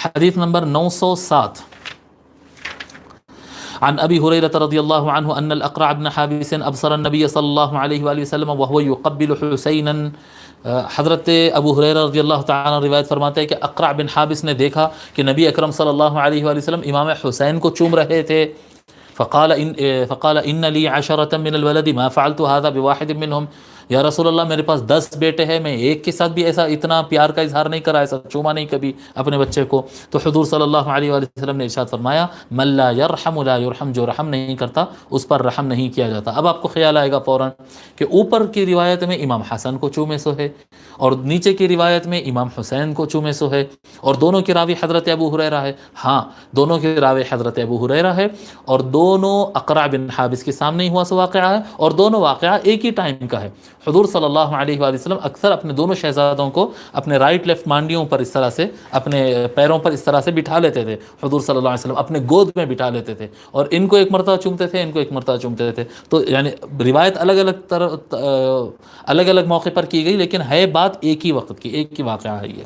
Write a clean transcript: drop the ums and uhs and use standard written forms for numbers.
حدیث نمبر 907 عن ابی ہریرہ رضی اللہ عنہ ان الاقرع بن حابس ابصر النبی صلی اللہ علیہ وآلہ وسلم وهو يقبل حسینا. حضرت ابو ہریرہ رضی اللہ تعالیٰ عنہ روایت فرماتے ہیں کہ اقرع بن حابس نے دیکھا کہ نبی اکرم صلی اللہ علیہ وآلہ وسلم امام حسین کو چوم رہے تھے. فقال ان لی عشرة من الولد ما فعلت هذا بواحد منهم. یا رسول اللہ میرے پاس 10 بیٹے ہیں، میں ایک کے ساتھ بھی ایسا اتنا پیار کا اظہار نہیں کرا، ایسا چوما نہیں کبھی اپنے بچے کو. تو حضور صلی اللہ علیہ وآلہ وسلم نے ارشاد فرمایا من لا یرحم لا یرحم، جو رحم نہیں کرتا اس پر رحم نہیں کیا جاتا. اب آپ کو خیال آئے گا فوراً کہ اوپر کی روایت میں امام حسن کو چومے سو ہے اور نیچے کی روایت میں امام حسین کو چومے سو ہے، اور دونوں کے راوی حضرت ابو ہریرہ ہے. ہاں دونوں کے راوی حضرت ابو ہریرہ ہے، اور دونوں اقرع بن حابس کے سامنے ہی ہوا سو واقعہ ہے، اور دونوں واقعہ ایک ہی ٹائم کا ہے. حضور صلی اللہ علیہ وآلہ وسلم اکثر اپنے دونوں شہزادوں کو اپنے رائٹ لیفٹ مانڈیوں پر اس طرح سے، اپنے پیروں پر اس طرح سے بٹھا لیتے تھے. حضور صلی اللہ علیہ وسلم اپنے گود میں بٹھا لیتے تھے، اور ان کو ایک مرتبہ چومتے تھے، ان کو ایک مرتبہ چومتے تھے. تو یعنی روایت الگ الگ موقع پر کی گئی، لیکن ہے بات ایک ہی وقت کی، ایک ہی واقعہ ہے یہ.